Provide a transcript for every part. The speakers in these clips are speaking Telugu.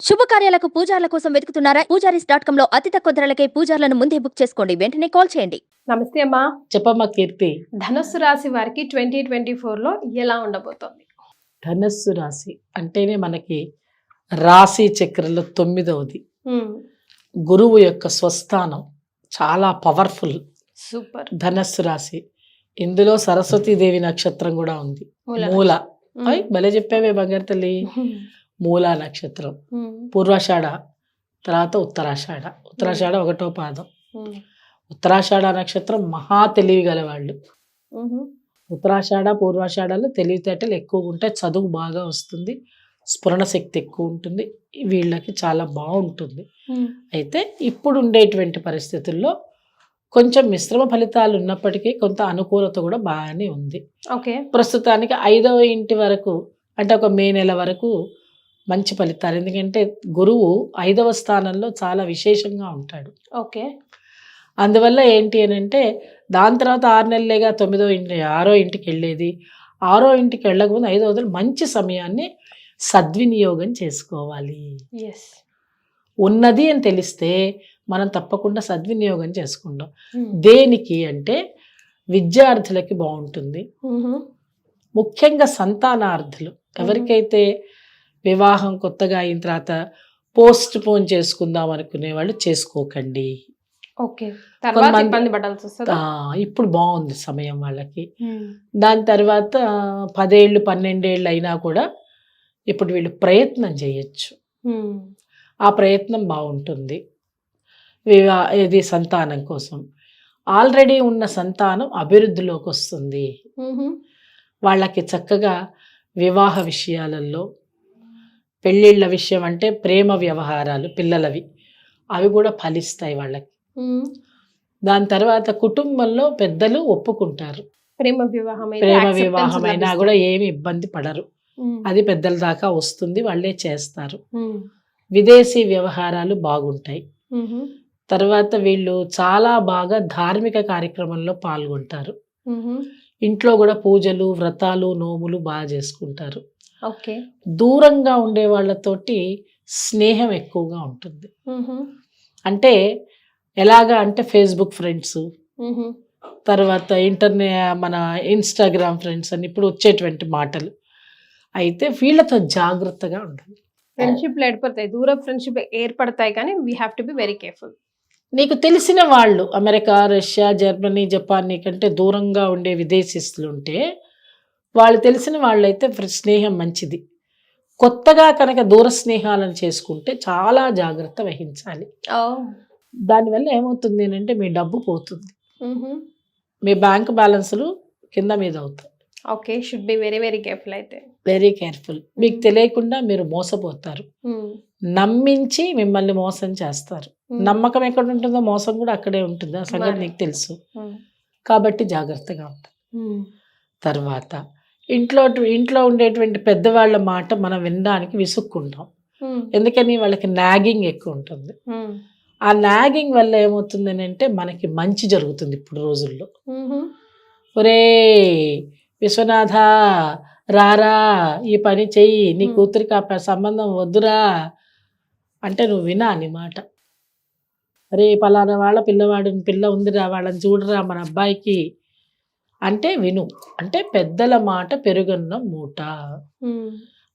శుభకార్యాలకు పూజార్ల కోసం వెతుకుతున్నారా? పూజారీస్.com లో అతి తక్కువ ధరలకే పూజార్లను ముందే బుక్ చేసుకోండి. వెంటనే కాల్ చేయండి. నమస్తే అమ్మా. చెప్పమ్మా కీర్తి. ధనుస్సు రాశి వారికి 2024లో ఎలా ఉండబోతోంది? ధనస్సు రాశి అంటేనే మనకి రాశి చక్రంలో 9వది. గురువు యొక్క స్వస్థానం చాలా పవర్ఫుల్. సూపర్. ధనస్సు రాశి ఇందులో సరస్వతీదేవి నక్షత్రం కూడా ఉంది. మూల భలే చెప్పావే బంగారు తల్లి. మూలా నక్షత్రం, పూర్వాషాఢ, తర్వాత ఉత్తరాషాఢ. ఉత్తరాషాఢ 1వ పాదం. ఉత్తరాషాఢ నక్షత్రం మహా తెలివి గల వాళ్ళు. ఉత్తరాషాఢ పూర్వాషాఢలో తెలివితేటలు ఎక్కువగా ఉంటాయి, చదువు బాగా వస్తుంది, స్ఫురణ శక్తి ఎక్కువ ఉంటుంది, వీళ్ళకి చాలా బాగుంటుంది. అయితే ఇప్పుడు ఉండేటువంటి పరిస్థితుల్లో కొంచెం మిశ్రమ ఫలితాలు ఉన్నప్పటికీ కొంత అనుకూలత కూడా బాగానే ఉంది. ఓకే. ప్రస్తుతానికి 5వ ఇంటి వరకు అంటే ఒక మే నెల వరకు మంచి ఫలితాలు. ఎందుకంటే గురువు 5వ స్థానంలో చాలా విశేషంగా ఉంటాడు. ఓకే. అందువల్ల ఏంటి అని అంటే దాని తర్వాత 6 నెలలేగా 9వ ఇంటి 6వ ఇంటికి వెళ్ళేది. 6వ ఇంటికి వెళ్ళకముందు 5వ మంచి సమయాన్ని సద్వినియోగం చేసుకోవాలి. ఉన్నది అని తెలిస్తే మనం తప్పకుండా సద్వినియోగం చేసుకుంటాం. దేనికి అంటే విద్యార్థులకి బాగుంటుంది, ముఖ్యంగా సంతానార్థులు. ఎవరికైతే వివాహం కొత్తగా అయిన తర్వాత పోస్ట్ పోన్ చేసుకుందాం అనుకునే వాళ్ళు చేసుకోకండి. ఓకే. తర్వాత ఇబ్బంది పడాల్సి వస్తుంది. ఇప్పుడు బాగుంది సమయం వాళ్ళకి. దాని తర్వాత 10 ఏళ్ళు 12 ఏళ్ళు అయినా కూడా ఇప్పుడు వీళ్ళు ప్రయత్నం చేయొచ్చు. ఆ ప్రయత్నం బాగుంటుంది. ఇది సంతానం కోసం. ఆల్రెడీ ఉన్న సంతానం అభివృద్ధిలోకి వస్తుంది. వాళ్ళకి చక్కగా వివాహ విషయాలలో, పెళ్ళిళ్ళ విషయం అంటే ప్రేమ వ్యవహారాలు పిల్లలవి అవి కూడా ఫలిస్తాయి వాళ్ళకి. దాని తర్వాత కుటుంబంలో పెద్దలు ఒప్పుకుంటారు. ప్రేమ వివాహమైనా కూడా ఏమి ఇబ్బంది పడరు. అది పెద్దల దాకా వస్తుంది, వాళ్ళే చేస్తారు. విదేశీ వ్యవహారాలు బాగుంటాయి. తర్వాత వీళ్ళు చాలా బాగా ధార్మిక కార్యక్రమంలో పాల్గొంటారు. ఇంట్లో కూడా పూజలు, వ్రతాలు, నోములు బాగా చేసుకుంటారు. ఓకే. దూరంగా ఉండే వాళ్ళతోటి స్నేహం ఎక్కువగా ఉంటుంది. అంటే ఎలాగా అంటే ఫేస్బుక్ ఫ్రెండ్స్, తర్వాత మన ఇన్స్టాగ్రామ్ ఫ్రెండ్స్ అని ఇప్పుడు వచ్చేటువంటి మాటలు. అయితే వీళ్ళతో జాగ్రత్తగా ఉండాలి. ఫ్రెండ్షిప్లు ఏర్పడతాయి, దూర ఫ్రెండ్షిప్ ఏర్పడతాయి, కానీ we have to be very careful. నీకు తెలిసిన వాళ్ళు అమెరికా, రష్యా, జర్మనీ, జపాన్ నీకంటే దూరంగా ఉండే విదేశీస్తులు ఉంటే వాళ్ళు తెలిసిన వాళ్ళైతే స్నేహం మంచిది. కొత్తగా కనుక దూర స్నేహాలను చేసుకుంటే చాలా జాగ్రత్త వహించాలి. దానివల్ల ఏమవుతుంది అంటే మీ డబ్బు పోతుంది, మీ బ్యాంక్ బ్యాలెన్స్లు కింద మీద అవుతాయి. Okay. Should be very very careful. అయితే వెరీ కేర్ఫుల్. మీకు తెలియకుండా మీరు మోసపోతారు. నమ్మించి మిమ్మల్ని మోసం చేస్తారు. నమ్మకం ఎక్కడ ఉంటుందో మోసం కూడా అక్కడే ఉంటుంది. ఆ సంగతి నీకు తెలుసు కాబట్టి జాగ్రత్తగా ఉంటుంది. తర్వాత ఇంట్లో ఉండేటువంటి పెద్దవాళ్ళ మాట మనం వినడానికి విసుక్కుంటాం. ఎందుకని వాళ్ళకి నాగింగ్ ఎక్కువ ఉంటుంది. ఆ నాగింగ్ వల్ల ఏమవుతుంది అంటే మనకి మంచి జరుగుతుంది. ఇప్పుడు రోజుల్లో ఒరే విశ్వనాథ రారా, ఈ పని చెయ్యి, నీ కూతురికి ఆ సంబంధం వద్దురా అంటే నువ్వు వినాలి మాట. అరే పలానా వాళ్ళ పిల్ల ఉందిరా, వాళ్ళని చూడరా మన అబ్బాయికి అంటే విను. అంటే పెద్దల మాట పెరుగన్న మూట.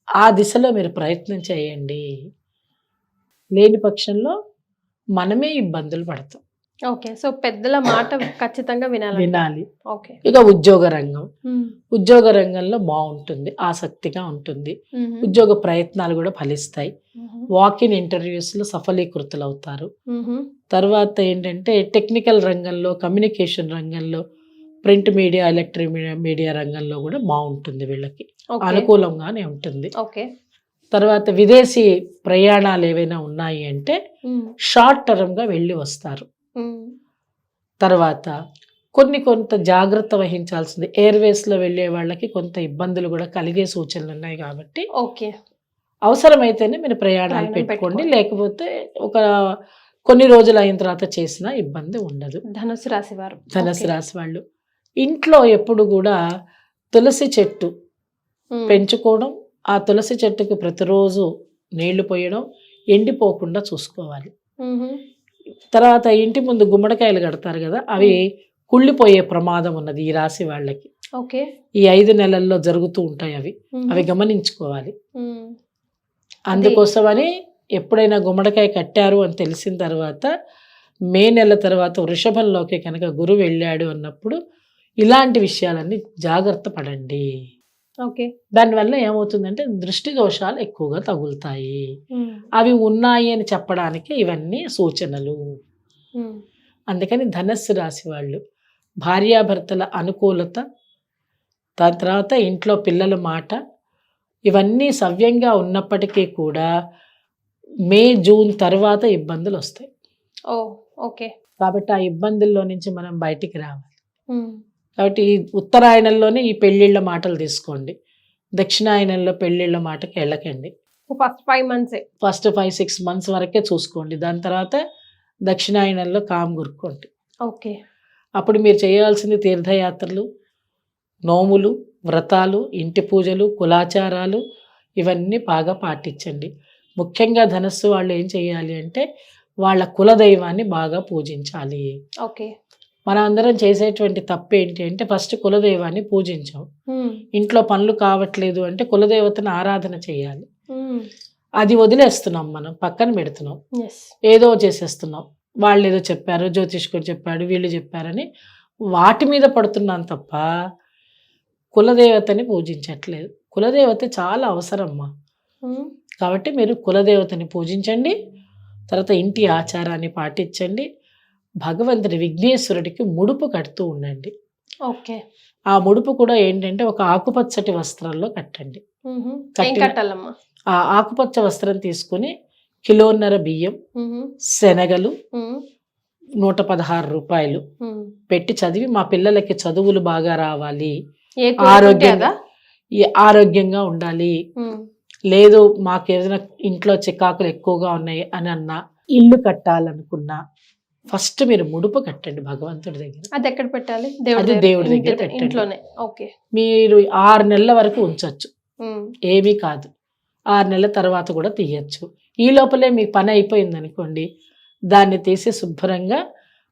ఆ దిశలో మీరు ప్రయత్నం చేయండి. లేని పక్షంలో మనమే ఇబ్బందులు పడతాం. ఓకే. సో పెద్దల మాట ఖచ్చితంగా వినాలి. ఓకే. ఇక ఉద్యోగ రంగంలో బాగుంటుంది, ఆసక్తిగా ఉంటుంది. ఉద్యోగ ప్రయత్నాలు కూడా ఫలిస్తాయి. వాకిన్ ఇంటర్వ్యూస్లో సఫలీకృతులు అవుతారు. తర్వాత ఏంటంటే టెక్నికల్ రంగంలో, కమ్యూనికేషన్ రంగంలో, ప్రింట్ మీడియా, ఎలక్ట్రిక్ మీడియా రంగంలో కూడా బాగుంటుంది. వీళ్ళకి అనుకూలంగానే ఉంటుంది. ఓకే. తర్వాత విదేశీ ప్రయాణాలు ఏవైనా ఉన్నాయి అంటే షార్ట్ టర్మ్గా వెళ్ళి వస్తారు. తర్వాత కొంత జాగ్రత్త వహించాల్సింది. ఎయిర్వేస్లో వెళ్ళే వాళ్ళకి కొంత ఇబ్బందులు కూడా కలిగే సూచనలు ఉన్నాయి కాబట్టి ఓకే, అవసరమైతేనే మీరు ప్రయాణాలు పెట్టుకోండి. లేకపోతే కొన్ని రోజులు అయిన తర్వాత చేసినా ఇబ్బంది ఉండదు. ధనుసు రాశి వాళ్ళు ఇంట్లో ఎప్పుడు కూడా తులసి చెట్టు పెంచుకోవడం, ఆ తులసి చెట్టుకు ప్రతిరోజు నీళ్లు పోయడం, ఎండిపోకుండా చూసుకోవాలి. తర్వాత ఇంటి ముందు గుమ్మడికాయలు కడతారు కదా, అవి కుళ్ళిపోయే ప్రమాదం ఉన్నది ఈ రాశి వాళ్ళకి. ఓకే. ఈ 5 నెలల్లో జరుగుతూ ఉంటాయి అవి. అవి గమనించుకోవాలి. అందుకోసమని ఎప్పుడైనా గుమ్మడికాయ కట్టారు అని తెలిసిన తర్వాత మే నెల తర్వాత వృషభంలోకి కనుక గురువు వెళ్ళాడు అన్నప్పుడు ఇలాంటి విషయాలన్నీ జాగ్రత్త పడండి. ఓకే. దానివల్ల ఏమవుతుందంటే దృష్టి దోషాలు ఎక్కువగా తగులుతాయి. అవి ఉన్నాయి అని చెప్పడానికి ఇవన్నీ సూచనలు. అందుకని ధనస్సు రాశి వాళ్ళు భార్యాభర్తల అనుకూలత, దాని తర్వాత ఇంట్లో పిల్లల మాట, ఇవన్నీ సవ్యంగా ఉన్నప్పటికీ కూడా మే జూన్ తర్వాత ఇబ్బందులు వస్తాయి. ఓకే. కాబట్టి ఆ ఇబ్బందుల్లో నుంచి మనం బయటికి రావాలి. కాబట్టి ఈ ఉత్తరాయణంలోనే ఈ పెళ్ళిళ్ళ మాటలు తీసుకోండి, దక్షిణాయనంలో పెళ్ళిళ్ళ మాటకి వెళ్ళకండి. ఫస్ట్ 5 months ఫస్ట్ 5-6 months వరకే చూసుకోండి. దాని తర్వాత దక్షిణాయనంలో కామ్ గురుకోండి. ఓకే. అప్పుడు మీరు చేయాల్సింది తీర్థయాత్రలు, నోములు, వ్రతాలు, ఇంటి పూజలు, కులాచారాలు ఇవన్నీ బాగా పాటించండి. ముఖ్యంగా ధనస్సు వాళ్ళు ఏం చేయాలి అంటే వాళ్ళ కులదైవాన్ని బాగా పూజించాలి. ఓకే. మనం అందరం చేసేటువంటి తప్పు ఏంటి అంటే ఫస్ట్ కులదైవాన్ని పూజించాం. ఇంట్లో పనులు కావట్లేదు అంటే కులదేవతను ఆరాధన చేయాలి. అది వదిలేస్తున్నాం, మనం పక్కన పెడుతున్నాం, ఏదో చేసేస్తున్నాం. వాళ్ళు ఏదో చెప్పారు, జ్యోతిష్కుడు చెప్పాడు, వీళ్ళు చెప్పారని వాటి మీద పడుతున్నాం తప్ప కులదేవతని పూజించట్లేదు. కులదేవత చాలా అవసరమ్మా. కాబట్టి మీరు కులదేవతని పూజించండి. తర్వాత ఇంటి ఆచారాన్ని పాటించండి. భగవంతుడి విఘ్నేశ్వరుడికి ముడుపు కడుతూ ఉండండి. ఓకే. ఆ ముడుపు కూడా ఏంటంటే ఒక ఆకుపచ్చటి వస్త్రంలో కట్టండి. ఆ ఆకుపచ్చ వస్త్రం తీసుకుని 1.5 కిలో బియ్యం, శనగలు, 116 రూపాయలు పెట్టి చదివి మా పిల్లలకి చదువులు బాగా రావాలి, ఆరోగ్యంగా ఉండాలి, లేదు మాకు ఏదైనా ఇంట్లో చికాకులు ఎక్కువగా ఉన్నాయి అని అన్నా, ఇల్లు కట్టాలనుకున్నా ఫస్ట్ మీరు ముడుపు కట్టండి భగవంతుడి దగ్గర. అది ఎక్కడ పెట్టాలి? దేవుడి దగ్గర పెట్టండి. ఇంట్లోనే. ఓకే. మీరు 6 నెలల వరకు ఉంచొచ్చు, ఏమీ కాదు. 6 నెలల తర్వాత కూడా తీయచ్చు. ఈ లోపలే మీ పని అయిపోయింది అనుకోండి, దాన్ని తీసి శుభ్రంగా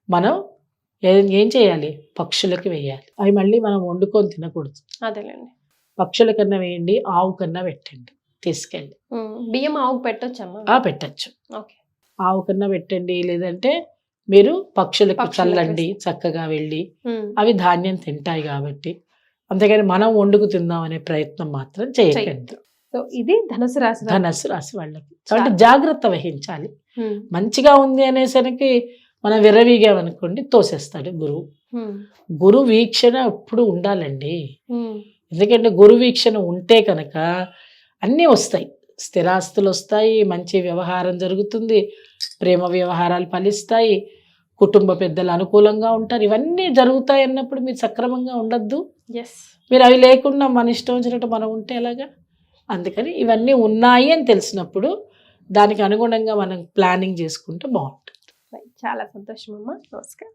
మనం ఏం చేయాలి, పక్షులకి వేయాలి. అవి మళ్ళీ మనం వండుకొని తినకూడదు. అదేలేండి. పక్షుల కన్నా వేయండి, ఆవు కన్నా పెట్టండి తీసుకెళ్ళి. బియ్యం ఆవుకు పెట్టొచ్చమ్మా? పెట్టచ్చు. ఆవు కన్నా పెట్టండి, లేదంటే మీరు పక్షులకి చల్లండి చక్కగా వెళ్ళి, అవి ధాన్యం తింటాయి కాబట్టి. అంతేగాని మనం వండుకు తిందాం అనే ప్రయత్నం మాత్రం చేయకండి. సో ఇది ధనుసు రాశి వాళ్ళకి. కాబట్టి జాగ్రత్త వహించాలి. మంచిగా ఉంది అనేసరికి మనం విర్రవీగామనుకోండి తోసేస్తాడు గురువు. గురు వీక్షణ ఎప్పుడు ఉండాలండి. ఎందుకంటే గురు వీక్షణ ఉంటే కనుక అన్నీ వస్తాయి, స్థిరాస్తులు వస్తాయి, మంచి వ్యవహారం జరుగుతుంది, ప్రేమ వ్యవహారాలు ఫలిస్తాయి, కుటుంబ పెద్దలు అనుకూలంగా ఉంటారు. ఇవన్నీ జరుగుతాయి అన్నప్పుడు మీరు సక్రమంగా ఉండద్దు. మీరు అవి లేకుండా మన ఇష్టం వచ్చినట్టు మనం ఉంటే ఎలాగా? అందుకని ఇవన్నీ ఉన్నాయి అని తెలిసినప్పుడు దానికి అనుగుణంగా మనం ప్లానింగ్ చేసుకుంటే బాగుంటుంది. చాలా సంతోషం అమ్మా. నమస్కారం.